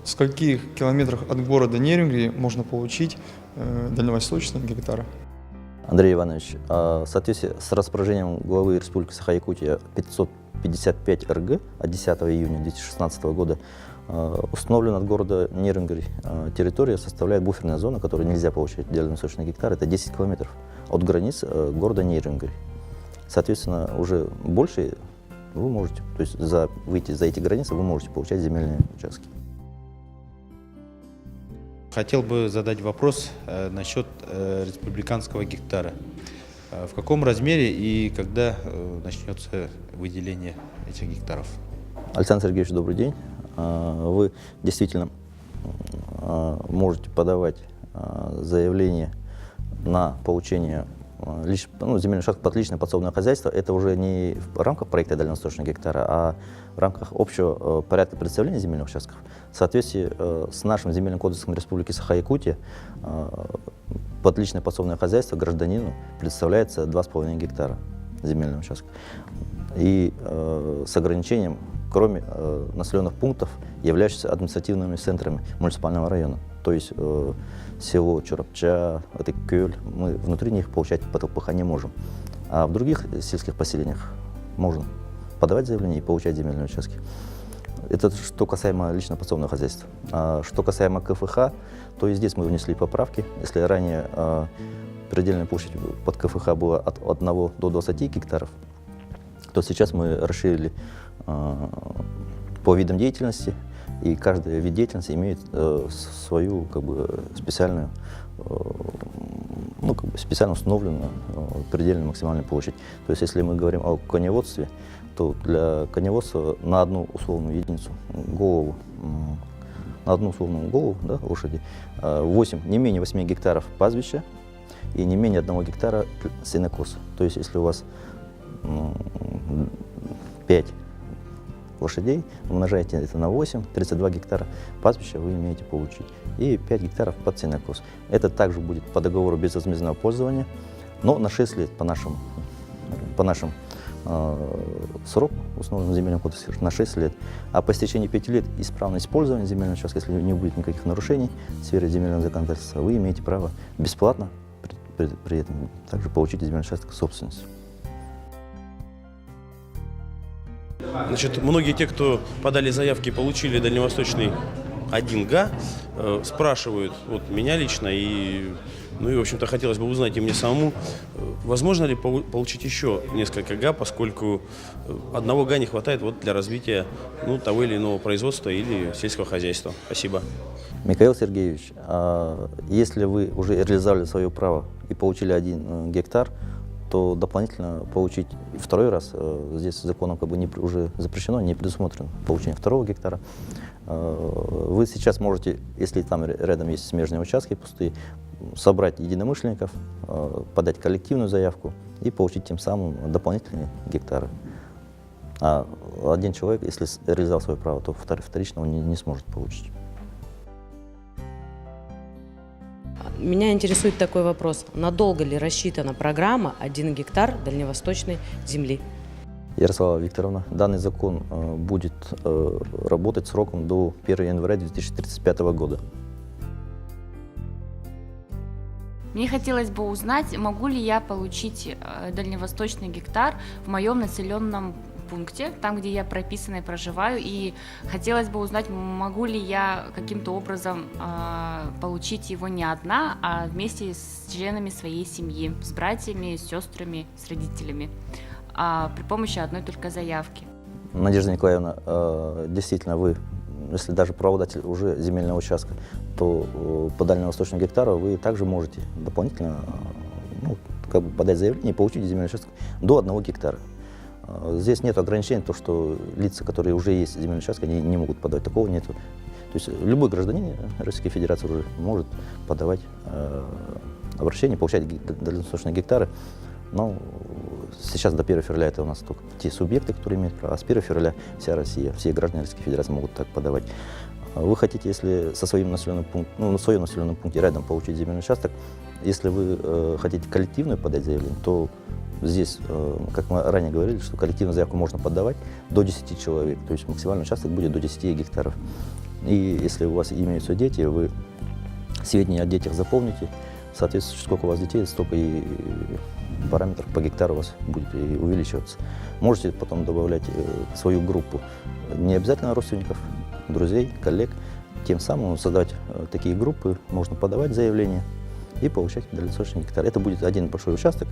в скольких километрах от города Нерюнгри можно получить дальневосточные гектары? Андрей Иванович, в соответствии с распоряжением главы Республики Саха-Якутия 555 РГ от 10 июня 2016 года установлена от города Нерюнгри территория составляет буферная зона, которую нельзя получать дальневосточный гектар. Это 10 километров от границ города Нерюнгри. Соответственно, уже больше вы можете, то есть выйти за эти границы, вы можете получать земельные участки. Хотел бы задать вопрос насчет республиканского гектара. В каком размере и когда начнется выделение этих гектаров? Александр Сергеевич, добрый день. Вы действительно можете подавать заявление на получение земельного участка под личное подсобное хозяйство. Это уже не в рамках проекта дальневосточного гектара, а в рамках общего порядка представления земельных участков. В соответствии с нашим земельным кодексом Республики Саха-Якутия под личное подсобное хозяйство гражданину представляется 2,5 гектара земельного участка. И с ограничением, кроме населенных пунктов, являющихся административными центрами муниципального района. То есть село Чурапча, это Кёль, мы внутри них получать под ЛПХ не можем. А в других сельских поселениях можно подавать заявление и получать земельные участки. Это что касаемо личного подсобного хозяйства. А что касаемо КФХ, то и здесь мы внесли поправки. Если ранее предельная площадь под КФХ была от 1 до 20 гектаров, то сейчас мы расширили по видам деятельности, и каждый вид деятельности имеет свою специальную, специально установленную предельную максимальную площадь. То есть если мы говорим о коневодстве, то для коневодства на одну условную единицу голову, на одну условную голову лошади не менее 8 гектаров пастбища и не менее 1 гектара сенокоса. То есть если у вас 5 лошадей, умножаете это на 8, 32 гектара пастбища вы имеете получить. И 5 гектаров под сенокос. Это также будет по договору безвозмездного пользования, но на 6 лет по нашему сроку, установленному в земельном кодексе, на 6 лет. А по истечении 5 лет исправное использование земельного участка, если не будет никаких нарушений в сфере земельного законодательства, вы имеете право бесплатно при этом также получить земельный участок собственности. Значит, многие те, кто подали заявки и получили дальневосточный 1Га, спрашивают меня лично, и в общем-то, хотелось бы узнать и мне самому, возможно ли получить еще несколько га, поскольку 1 га не хватает для развития того или иного производства или сельского хозяйства. Спасибо. Михаил Сергеевич, если вы уже реализовали свое право и получили 1 гектар, то дополнительно получить 2-й раз, здесь законом уже запрещено, не предусмотрено получение 2-го гектара. Вы сейчас можете, если там рядом есть смежные участки пустые, собрать единомышленников, подать коллективную заявку и получить тем самым дополнительные гектары. А 1 человек, если реализовал свое право, то вторично он не сможет получить. Меня интересует такой вопрос. Надолго ли рассчитана программа 1 гектар дальневосточной земли? Ярослава Викторовна, данный закон будет работать сроком до 1 января 2035 года. Мне хотелось бы узнать, могу ли я получить дальневосточный гектар в моем населенном пункте, там, где я прописана и проживаю, и хотелось бы узнать, могу ли я каким-то образом получить его не одна, а вместе с членами своей семьи, с братьями, с сестрами, с родителями, при помощи одной только заявки. Надежда Николаевна, действительно, вы, если даже правообладатель уже земельного участка, то по дальневосточному гектару вы также можете дополнительно подать заявление и получить земельный участок до 1 гектара. Здесь нет ограничений, то, что лица, которые уже есть в земельном участке, они не могут подавать, такого нет. То есть любой гражданин Российской Федерации уже может подавать обращение, получать дальневосточные гектары. Но сейчас до 1 февраля это у нас только те субъекты, которые имеют право, а с 1 февраля вся Россия, все граждане Российской Федерации могут так подавать. Вы хотите, если со своим населенным пунктом, на своем населенном пункте рядом получить земельный участок, если вы хотите коллективную подать заявление, то здесь, как мы ранее говорили, что коллективную заявку можно подавать до 10 человек, то есть максимальный участок будет до 10 гектаров. И если у вас имеются дети, вы сведения о детях заполните. Соответственно, сколько у вас детей, столько и параметров по гектару у вас будет и увеличиваться. Можете потом добавлять в свою группу не обязательно родственников, друзей, коллег. Тем самым создавать такие группы, можно подавать заявление и получать дальневосточный гектар. Это будет один большой участок,